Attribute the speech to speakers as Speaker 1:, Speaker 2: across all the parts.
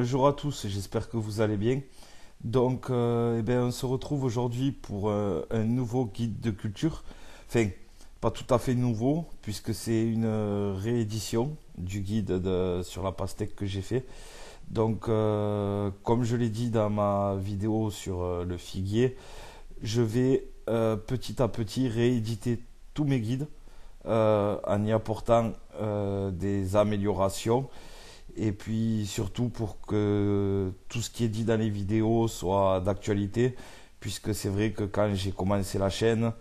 Speaker 1: Bonjour à tous, j'espère que vous allez bien. Donc, on se retrouve aujourd'hui pour un nouveau guide de culture. Enfin, pas tout à fait nouveau, puisque c'est une réédition du guide sur la pastèque que j'ai fait. Donc, comme je l'ai dit dans ma vidéo sur le figuier, je vais petit à petit rééditer tous mes guides en y apportant des améliorations et puis surtout pour que tout ce qui est dit dans les vidéos soit d'actualité, puisque c'est vrai que quand j'ai commencé la chaîne,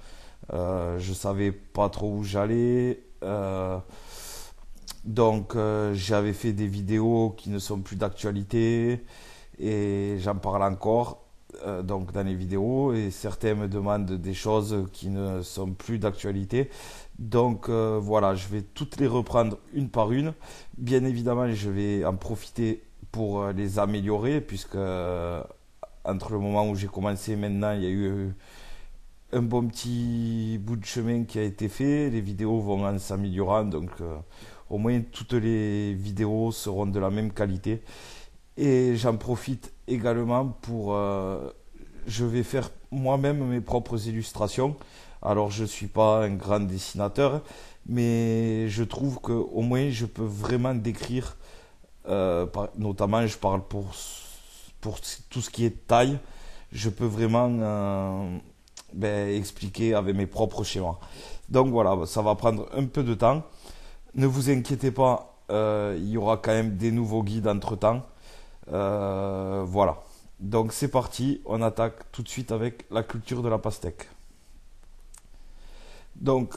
Speaker 1: je savais pas trop où j'allais. J'avais fait des vidéos qui ne sont plus d'actualité et j'en parle encore donc dans les vidéos, et certains me demandent des choses qui ne sont plus d'actualité. Donc voilà, je vais toutes les reprendre une par une. Bien évidemment, je vais en profiter pour les améliorer, puisque entre le moment où j'ai commencé et maintenant, il y a eu un bon petit bout de chemin qui a été fait. Les vidéos vont en s'améliorant, donc au moins toutes les vidéos seront de la même qualité. Et j'en profite également pour... je vais faire moi-même mes propres illustrations. Alors je ne suis pas un grand dessinateur, mais je trouve que au moins je peux vraiment décrire, notamment je parle pour tout ce qui est taille, je peux vraiment expliquer avec mes propres schémas. Donc voilà, ça va prendre un peu de temps. Ne vous inquiétez pas, il y aura quand même des nouveaux guides entre-temps. Voilà. Donc c'est parti, on attaque tout de suite avec la culture de la pastèque. Donc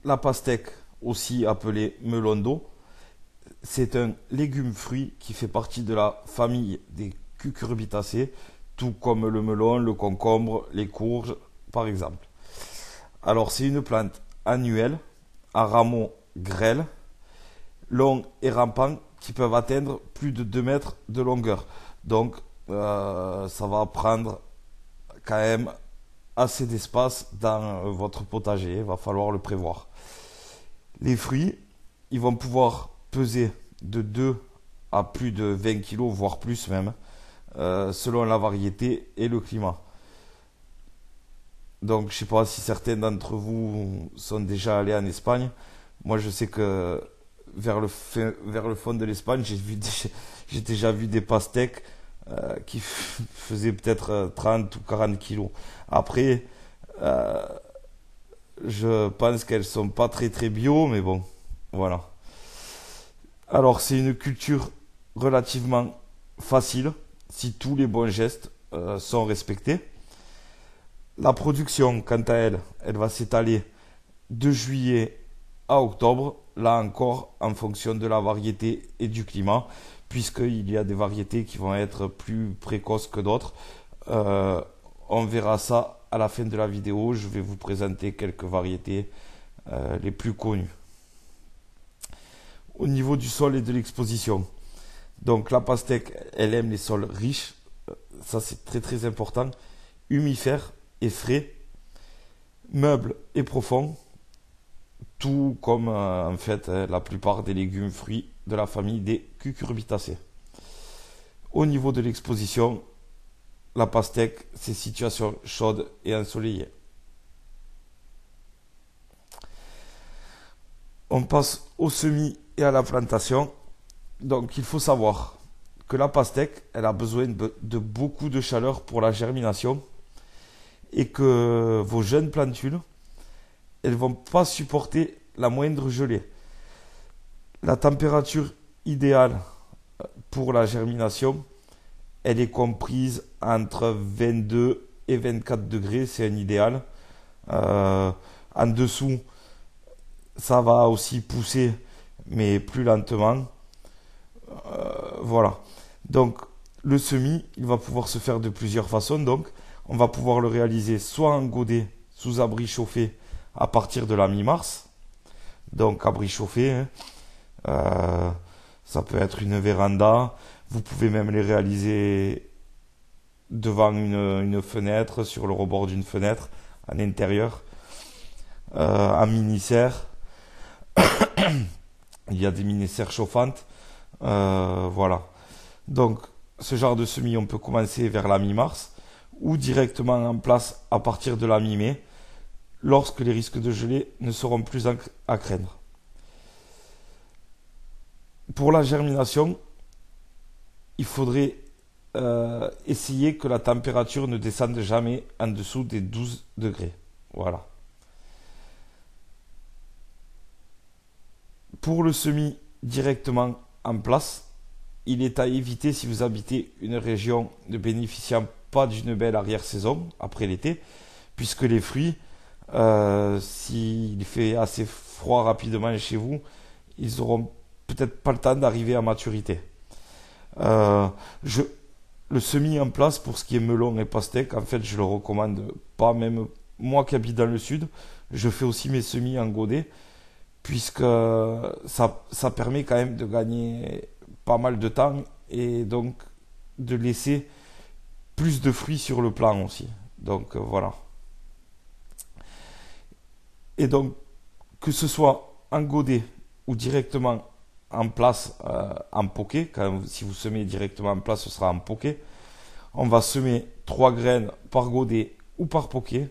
Speaker 1: la pastèque, aussi appelée melon d'eau, c'est un légume-fruit qui fait partie de la famille des cucurbitacées, tout comme le melon, le concombre, les courges par exemple. Alors c'est une plante annuelle à rameaux grêles, longs et rampants, qui peuvent atteindre plus de 2 mètres de longueur. Donc ça va prendre quand même assez d'espace dans votre potager, il va falloir le prévoir. Les fruits, ils vont pouvoir peser de 2 à plus de 20 kg, voire plus même, selon la variété et le climat. Donc je ne sais pas si certains d'entre vous sont déjà allés en Espagne. Moi je sais que vers le fond de l'Espagne, j'ai déjà vu des pastèques qui faisaient peut-être 30 ou 40 kilos. Après, je pense qu'elles sont pas très très bio, mais bon, voilà. Alors c'est une culture relativement facile si tous les bons gestes sont respectés. La production, quant à elle, elle va s'étaler de juillet à octobre, là encore en fonction de la variété et du climat, puisqu'il y a des variétés qui vont être plus précoces que d'autres. On verra ça à la fin de la vidéo. Je vais vous présenter quelques variétés les plus connues. Au niveau du sol et de l'exposition, donc la pastèque, elle aime les sols riches, ça c'est très très important, humifères et frais, meubles et profonds, tout comme en fait la plupart des légumes fruits de la famille des cucurbitacées. Au niveau de l'exposition, la pastèque, c'est situation chaude et ensoleillée. On passe au semis et à la plantation. Donc il faut savoir que la pastèque, elle a besoin de beaucoup de chaleur pour la germination, et que vos jeunes plantules, elles vont pas supporter la moindre gelée. La température idéale pour la germination, elle est comprise entre 22 et 24 degrés, c'est un idéal. En dessous, ça va aussi pousser, mais plus lentement. Voilà. Donc, le semis, il va pouvoir se faire de plusieurs façons. Donc, on va pouvoir le réaliser soit en godet sous abri chauffé à partir de la mi-mars. Donc, abri chauffé, hein. Ça peut être une véranda. Vous pouvez même les réaliser devant une fenêtre, sur le rebord d'une fenêtre, à l'intérieur, en mini-serre. Il y a des mini-serres chauffantes. Voilà. Donc, ce genre de semis, on peut commencer vers la mi-mars ou directement en place à partir de la mi-mai, lorsque les risques de gelée ne seront plus à craindre. Pour la germination, il faudrait essayer que la température ne descende jamais en dessous des 12 degrés. Voilà. Pour le semis directement en place, il est à éviter si vous habitez une région ne bénéficiant pas d'une belle arrière-saison après l'été, puisque les fruits, s'il fait assez froid rapidement chez vous, ils auront peut-être pas le temps d'arriver à maturité. Euh, je, le semis en place pour ce qui est melon et pastèque, en fait, je le recommande pas, même moi qui habite dans le sud, je fais aussi mes semis en godet, puisque ça permet quand même de gagner pas mal de temps et donc de laisser plus de fruits sur le plant aussi. Donc voilà. Et donc, que ce soit en godet ou directement en place en poké, si vous semez directement en place, ce sera en poké. On va semer 3 graines par godet ou par poké.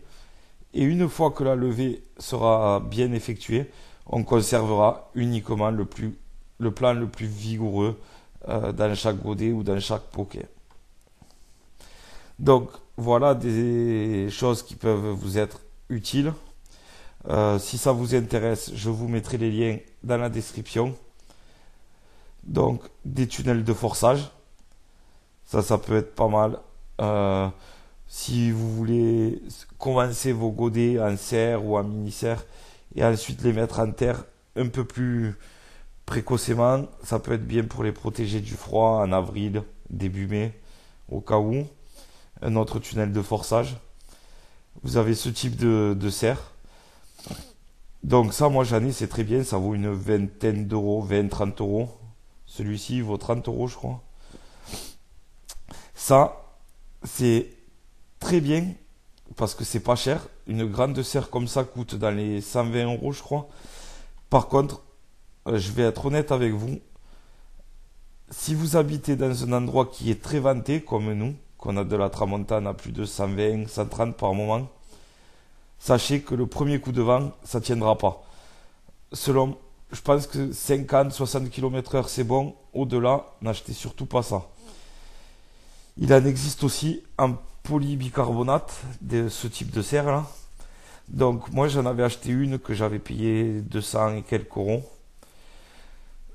Speaker 1: Et une fois que la levée sera bien effectuée, on conservera uniquement le plant le plus vigoureux dans chaque godet ou dans chaque poké. Donc voilà des choses qui peuvent vous être utiles. Si ça vous intéresse, je vous mettrai les liens dans la description. Donc des tunnels de forçage, ça peut être pas mal. Si vous voulez commencer vos godets en serre ou en mini-serre et ensuite les mettre en terre un peu plus précocement, ça peut être bien pour les protéger du froid en avril, début mai, au cas où. Un autre tunnel de forçage. Vous avez ce type de serre. Donc ça, moi j'en ai, c'est très bien, ça vaut une vingtaine d'euros, 20-30 euros. Celui-ci vaut 30 euros, je crois. Ça, c'est très bien parce que c'est pas cher. Une grande serre comme ça coûte dans les 120 euros, je crois. Par contre, je vais être honnête avec vous. Si vous habitez dans un endroit qui est très vanté, comme nous, qu'on a de la tramontane à plus de 120, 130 par moment, sachez que le premier coup de vent, ça tiendra pas. Je pense que 50, 60 km/h c'est bon. Au-delà, n'achetez surtout pas ça. Il en existe aussi en polybicarbonate de ce type de serre là. Donc moi j'en avais acheté une que j'avais payé 200 et quelques euros.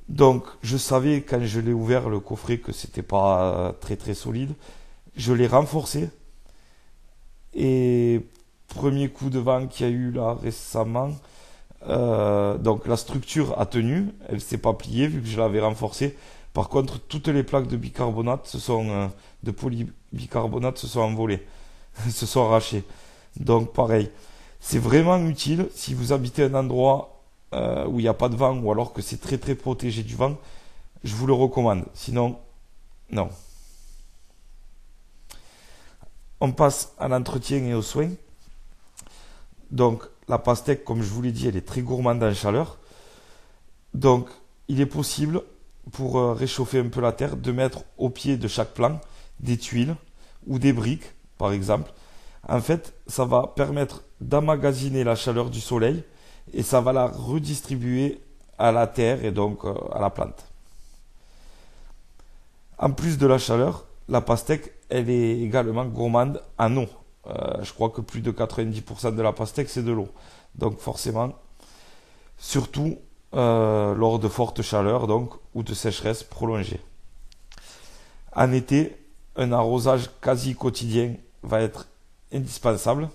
Speaker 1: Donc je savais quand je l'ai ouvert le coffret que c'était pas très très solide. Je l'ai renforcé. Et premier coup de vent qu'il y a eu là récemment, donc la structure a tenu, elle s'est pas pliée vu que je l'avais renforcée. Par contre, toutes les plaques de bicarbonate de polybicarbonate se sont envolées, se sont arrachées. Donc pareil, c'est vraiment utile si vous habitez un endroit où il n'y a pas de vent ou alors que c'est très très protégé du vent. Je vous le recommande. Sinon, non. On passe à l'entretien et aux soins. Donc la pastèque, comme je vous l'ai dit, elle est très gourmande en chaleur. Donc il est possible, pour réchauffer un peu la terre, de mettre au pied de chaque plant des tuiles ou des briques, par exemple. En fait, ça va permettre d'emmagasiner la chaleur du soleil et ça va la redistribuer à la terre et donc à la plante. En plus de la chaleur, la pastèque, elle est également gourmande en eau. Je crois que plus de 90% de la pastèque, c'est de l'eau. Donc forcément, surtout lors de fortes chaleurs donc, ou de sécheresse prolongée. En été, un arrosage quasi quotidien va être indispensable.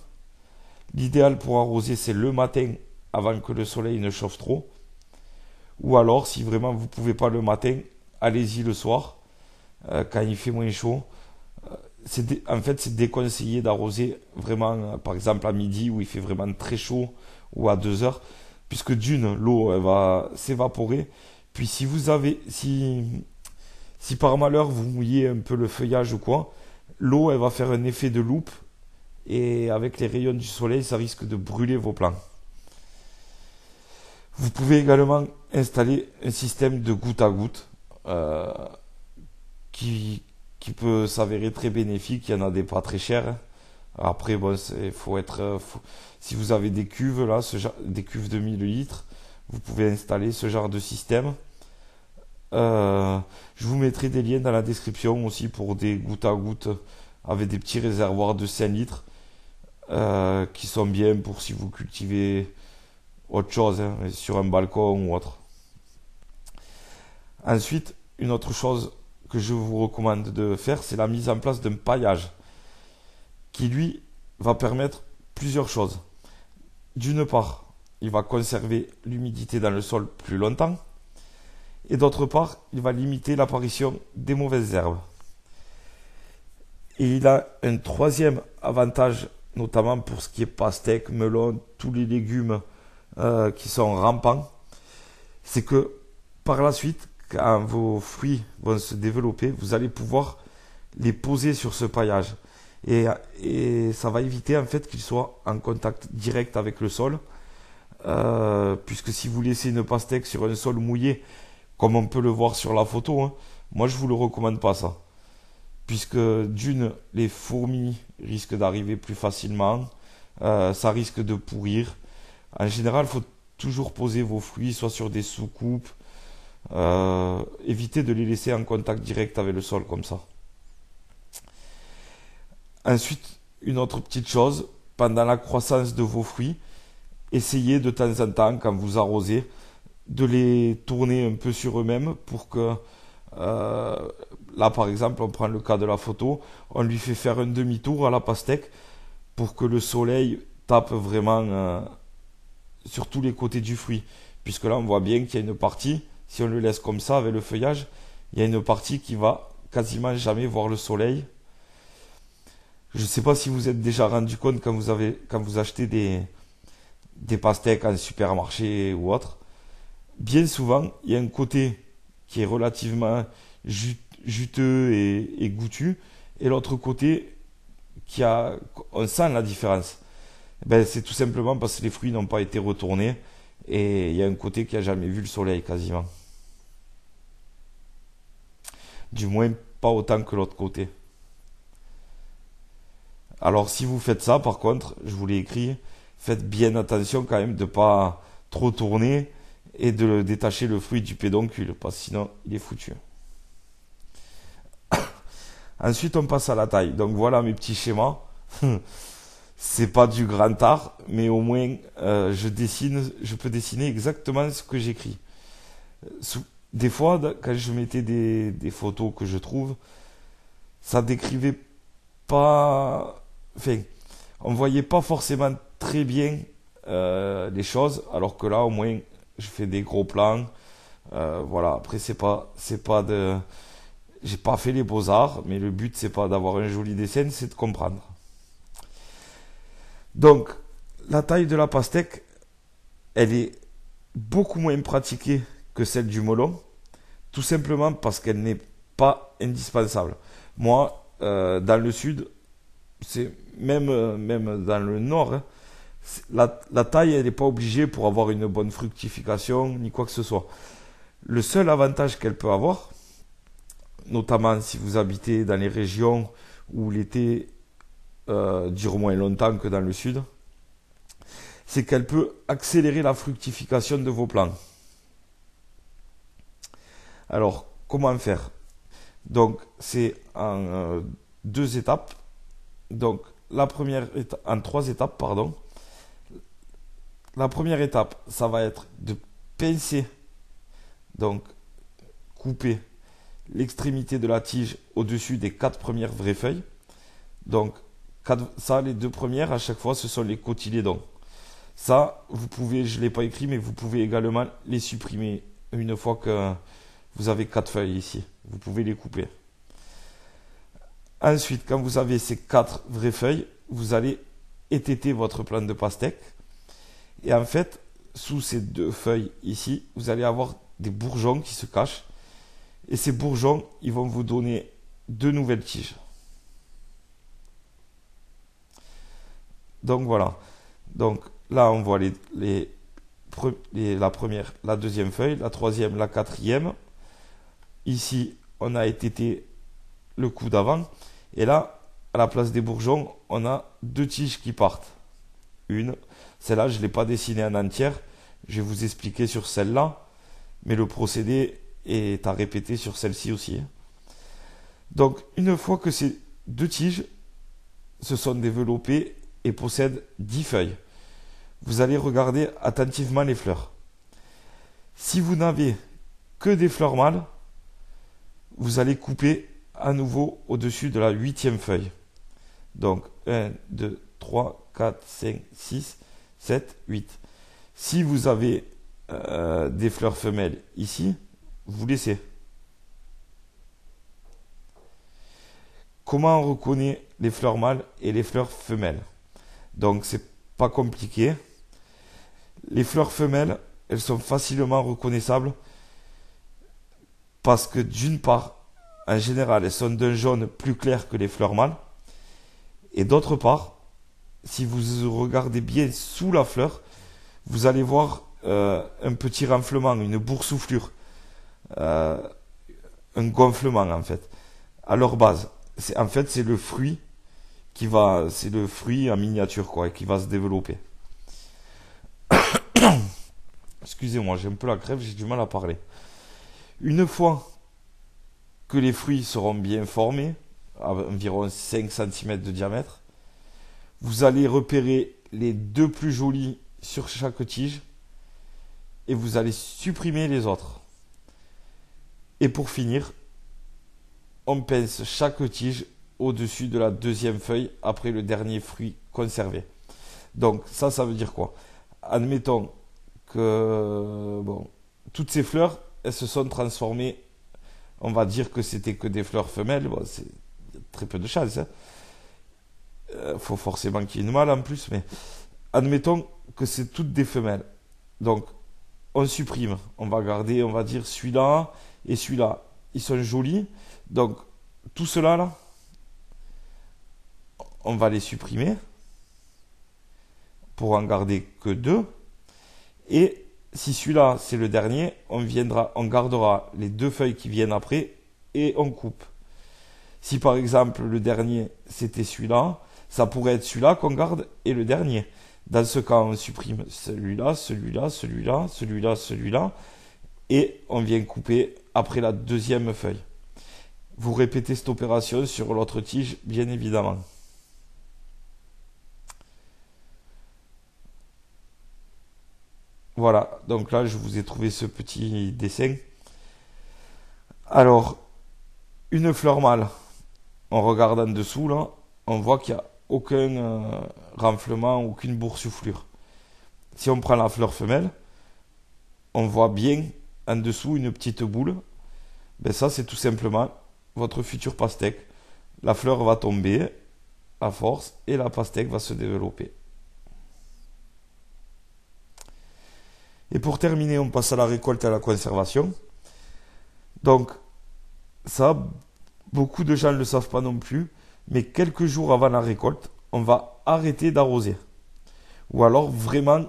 Speaker 1: L'idéal pour arroser, c'est le matin avant que le soleil ne chauffe trop. Ou alors, si vraiment vous ne pouvez pas le matin, allez-y le soir, quand il fait moins chaud. En fait, c'est déconseillé d'arroser vraiment, par exemple à midi où il fait vraiment très chaud ou à 2 heures, puisque l'eau elle va s'évaporer. Puis si par malheur vous mouillez un peu le feuillage ou quoi, l'eau elle va faire un effet de loupe et avec les rayons du soleil, ça risque de brûler vos plants. Vous pouvez également installer un système de goutte à goutte qui, qui peut s'avérer très bénéfique. Il y en a des pas très chers, hein. Après, bon, si vous avez des cuves là, des cuves de 1000 litres, vous pouvez installer ce genre de système. Je vous mettrai des liens dans la description aussi pour des gouttes à gouttes avec des petits réservoirs de 5 litres qui sont bien pour si vous cultivez autre chose, hein, sur un balcon ou autre. Ensuite, une autre chose que je vous recommande de faire, c'est la mise en place d'un paillage qui, lui, va permettre plusieurs choses. D'une part, il va conserver l'humidité dans le sol plus longtemps. Et d'autre part, il va limiter l'apparition des mauvaises herbes. Et il a un troisième avantage, notamment pour ce qui est pastèque, melon, tous les légumes qui sont rampants, c'est que par la suite, quand vos fruits vont se développer, vous allez pouvoir les poser sur ce paillage. Et ça va éviter en fait qu'ils soient en contact direct avec le sol, puisque si vous laissez une pastèque sur un sol mouillé, comme on peut le voir sur la photo, hein, moi je vous le recommande pas ça. Puisque d'une, les fourmis risquent d'arriver plus facilement, ça risque de pourrir. En général, il faut toujours poser vos fruits soit sur des sous-coupes, évitez de les laisser en contact direct avec le sol comme ça. Ensuite, une autre petite chose, pendant la croissance de vos fruits, essayez de temps en temps, quand vous arrosez, de les tourner un peu sur eux-mêmes pour que, là par exemple, on prend le cas de la photo, on lui fait faire un demi-tour à la pastèque pour que le soleil tape vraiment sur tous les côtés du fruit. Puisque là, on voit bien qu'il y a une partie, si on le laisse comme ça avec le feuillage, il y a une partie qui va quasiment jamais voir le soleil. Je ne sais pas si vous êtes déjà rendu compte quand vous achetez des pastèques en supermarché ou autre. Bien souvent, il y a un côté qui est relativement juteux et goûtu, et l'autre côté on sent la différence. Ben, c'est tout simplement parce que les fruits n'ont pas été retournés, et il y a un côté qui a jamais vu le soleil quasiment. Du moins, pas autant que l'autre côté. Alors si vous faites ça, par contre, je vous l'ai écrit, faites bien attention quand même de ne pas trop tourner et de détacher le fruit du pédoncule, parce que sinon il est foutu. Ensuite on passe à la taille. Donc voilà mes petits schémas. C'est pas du grand art, mais au moins je peux dessiner exactement ce que j'écris. Des fois, quand je mettais des photos que je trouve, ça décrivait pas... Enfin, on voyait pas forcément très bien les choses, alors que là au moins je fais des gros plans. Voilà, après c'est pas j'ai pas fait les beaux-arts, mais le but c'est pas d'avoir un joli dessin, c'est de comprendre. Donc la taille de la pastèque, elle est beaucoup moins pratiquée que celle du melon, tout simplement parce qu'elle n'est pas indispensable. Moi, dans le sud, c'est même dans le nord, hein, la taille, elle n'est pas obligée pour avoir une bonne fructification ni quoi que ce soit. Le seul avantage qu'elle peut avoir, notamment si vous habitez dans les régions où l'été dure moins longtemps que dans le sud, c'est qu'elle peut accélérer la fructification de vos plants. Alors, comment faire? Donc, c'est en deux étapes. Donc, en trois étapes, pardon. La première étape, ça va être de pincer, donc couper l'extrémité de la tige au-dessus des 4 premières vraies feuilles. Donc, les 2 premières, à chaque fois, ce sont les cotylédons. Ça, vous pouvez, je ne l'ai pas écrit, mais vous pouvez également les supprimer une fois que vous avez 4 feuilles ici. Vous pouvez les couper. Ensuite, quand vous avez ces 4 vraies feuilles, vous allez étêter votre plante de pastèque. Et en fait, sous ces 2 feuilles ici, vous allez avoir des bourgeons qui se cachent. Et ces bourgeons, ils vont vous donner 2 nouvelles tiges. Donc voilà. Donc là, on voit la première, la deuxième feuille, la troisième, la quatrième. Ici, on a étêté le coup d'avant. Et là, à la place des bourgeons, on a deux tiges qui partent. Une, celle-là, je ne l'ai pas dessinée en entière. Je vais vous expliquer sur celle-là. Mais le procédé est à répéter sur celle-ci aussi. Donc, une fois que ces deux tiges se sont développées et possèdent 10 feuilles, vous allez regarder attentivement les fleurs. Si vous n'avez que des fleurs mâles, vous allez couper à nouveau au-dessus de la 8e feuille. Donc 1, 2, 3, 4, 5, 6, 7, 8. Si vous avez des fleurs femelles ici, vous laissez. Comment on reconnaît les fleurs mâles et les fleurs femelles? Donc c'est pas compliqué. Les fleurs femelles, elles sont facilement reconnaissables parce que d'une part, en général, elles sont d'un jaune plus clair que les fleurs mâles. Et d'autre part, si vous regardez bien sous la fleur, vous allez voir un petit renflement, une boursouflure, un gonflement en fait, à leur base. En fait, c'est le fruit c'est le fruit en miniature quoi, qui va se développer. Excusez-moi, j'ai un peu la crève, j'ai du mal à parler. Une fois que les fruits seront bien formés, à environ 5 cm de diamètre, vous allez repérer les deux plus jolis sur chaque tige et vous allez supprimer les autres. Et pour finir, on pince chaque tige au-dessus de la deuxième feuille après le dernier fruit conservé. Donc ça veut dire quoi? Admettons que toutes ces fleurs, elles se sont transformées. On va dire que c'était que des fleurs femelles. Bon, c'est très peu de chance. Faut forcément qu'il y ait une mâle en plus, mais admettons que c'est toutes des femelles. Donc on supprime. On va garder, on va dire celui-là et celui-là. Ils sont jolis. Donc tout cela là, on va les supprimer pour en garder que deux. Et si celui-là c'est le dernier, on gardera les deux feuilles qui viennent après et on coupe. Si par exemple le dernier c'était celui-là, ça pourrait être celui-là qu'on garde et le dernier. Dans ce cas, on supprime celui-là, celui-là, celui-là, celui-là, celui-là et on vient couper après la deuxième feuille. Vous répétez cette opération sur l'autre tige, bien évidemment. Voilà, donc là je vous ai trouvé ce petit dessin. Alors, une fleur mâle, on regarde en dessous là, on voit qu'il n'y a aucun renflement, aucune boursouflure. Si on prend la fleur femelle, on voit bien en dessous une petite boule. Ben ça c'est tout simplement votre futur pastèque. La fleur va tomber à force et la pastèque va se développer. Et pour terminer, on passe à la récolte et à la conservation. Donc, ça, beaucoup de gens ne le savent pas non plus, mais quelques jours avant la récolte, on va arrêter d'arroser. Ou alors, vraiment,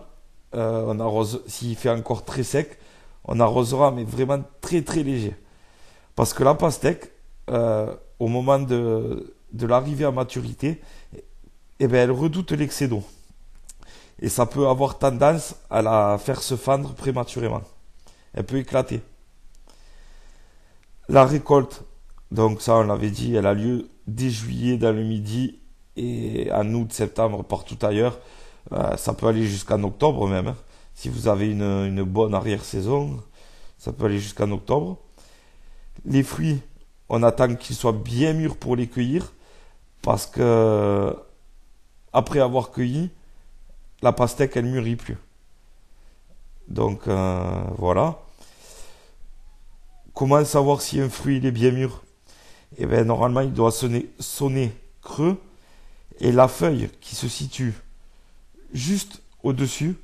Speaker 1: on arrose, s'il fait encore très sec, on arrosera, mais vraiment très très léger. Parce que la pastèque, au moment de l'arrivée à maturité, elle redoute l'excès d'eau. Et ça peut avoir tendance à la faire se fendre prématurément. Elle peut éclater. La récolte, donc ça on l'avait dit, elle a lieu dès juillet dans le midi et en août, septembre, partout ailleurs. Ça peut aller jusqu'en octobre même. Si vous avez une bonne arrière-saison, ça peut aller jusqu'en octobre. Les fruits, on attend qu'ils soient bien mûrs pour les cueillir parce que après avoir cueilli, la pastèque, elle mûrit plus. Donc, voilà. Comment savoir si un fruit il est bien mûr? Eh bien, normalement, il doit sonner creux. Et la feuille qui se situe juste au-dessus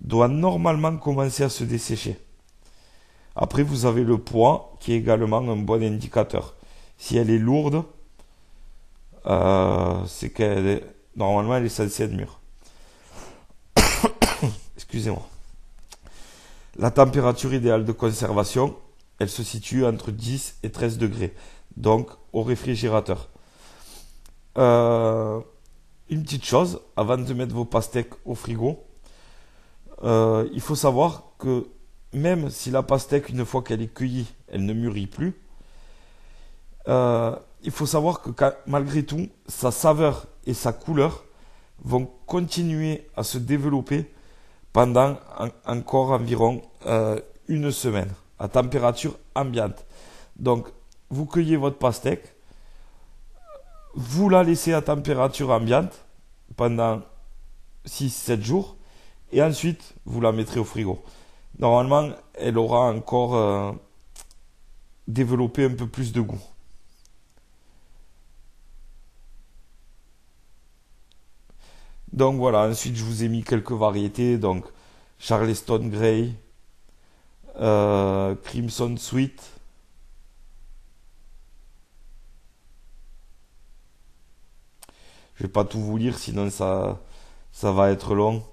Speaker 1: doit normalement commencer à se dessécher. Après, vous avez le poids qui est également un bon indicateur. Si elle est lourde, c'est normalement, elle est censée être mûre. Excusez-moi. La température idéale de conservation, elle se situe entre 10 et 13 degrés. donc au réfrigérateur. Euh, une petite chose, avant de mettre vos pastèques au frigo, il faut savoir que même si la pastèque, une fois qu'elle est cueillie, elle ne mûrit plus, il faut savoir que malgré tout, sa saveur et sa couleur vont continuer à se développer pendant encore environ une semaine à température ambiante. Donc, vous cueillez votre pastèque, vous la laissez à température ambiante pendant 6-7 jours et ensuite vous la mettrez au frigo. Normalement, elle aura encore développé un peu plus de goût. Donc voilà, ensuite je vous ai mis quelques variétés, donc Charleston Grey, Crimson Sweet, je vais pas tout vous lire sinon ça va être long.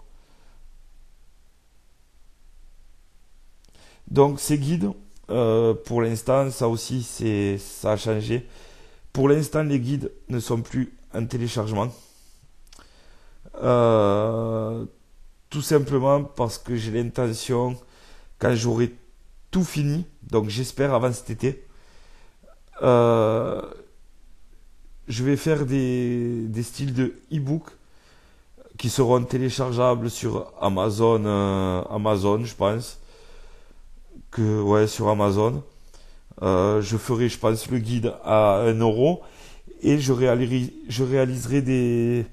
Speaker 1: Donc ces guides, pour l'instant, ça aussi ça a changé. Pour l'instant, les guides ne sont plus en téléchargement. Euh, Tout simplement parce que j'ai l'intention, quand j'aurai tout fini, donc j'espère avant cet été, euh, je vais faire des styles de e-book qui seront téléchargeables sur Amazon, Amazon, je pense que ouais, sur Amazon. Je ferai, je pense, le guide à 1 € et je réaliserai des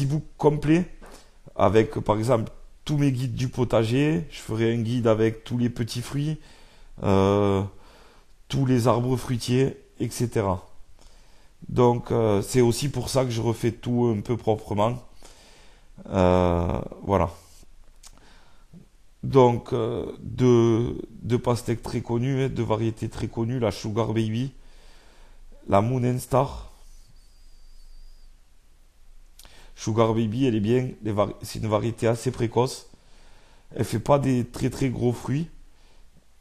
Speaker 1: e-books complets avec, par exemple, tous mes guides du potager. Je ferai un guide avec tous les petits fruits, euh, tous les arbres fruitiers, etc. Donc, c'est aussi pour ça que je refais tout un peu proprement. Voilà. Donc, deux pastèques très connues, hein, deux variétés très connues, la Sugar Baby, la Moon and Star. Sugar Baby, elle est bien, c'est une variété assez précoce. Elle fait pas des très très gros fruits,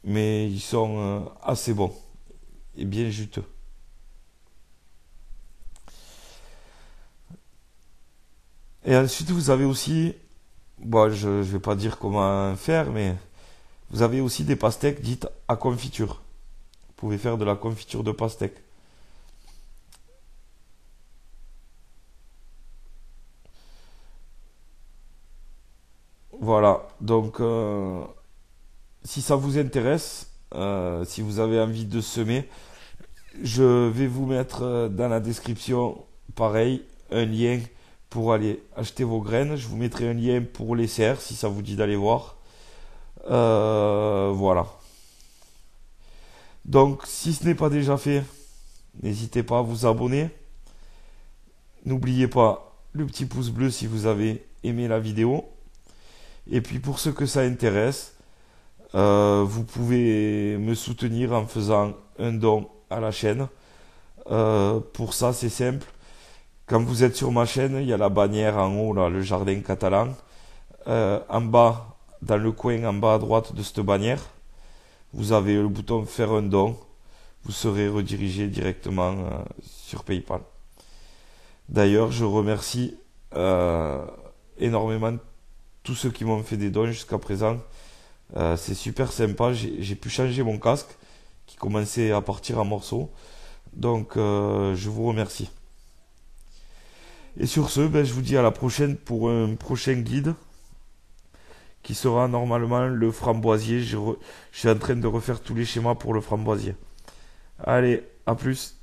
Speaker 1: mais ils sont assez bons et bien juteux. Et ensuite, vous avez aussi, bon, je ne vais pas dire comment faire, mais vous avez aussi des pastèques dites à confiture. Vous pouvez faire de la confiture de pastèque. Voilà, donc si ça vous intéresse, si vous avez envie de semer, je vais vous mettre dans la description, pareil, un lien pour aller acheter vos graines. Je vous mettrai un lien pour les serres si ça vous dit d'aller voir. Voilà. Donc, si ce n'est pas déjà fait, n'hésitez pas à vous abonner. N'oubliez pas le petit pouce bleu si vous avez aimé la vidéo. Et puis pour ceux que ça intéresse, vous pouvez me soutenir en faisant un don à la chaîne. Pour ça, c'est simple. Quand vous êtes sur ma chaîne, il y a la bannière en haut, là, le jardin catalan. En bas, dans le coin en bas à droite de cette bannière, vous avez le bouton faire un don. Vous serez redirigé directement sur PayPal. D'ailleurs, je remercie énormément tous ceux qui m'ont fait des dons jusqu'à présent. C'est super sympa. J'ai pu changer mon casque qui commençait à partir en morceaux. Donc, je vous remercie. Et sur ce, ben, je vous dis à la prochaine pour un prochain guide qui sera normalement le framboisier. Je suis en train de refaire tous les schémas pour le framboisier. Allez, à plus.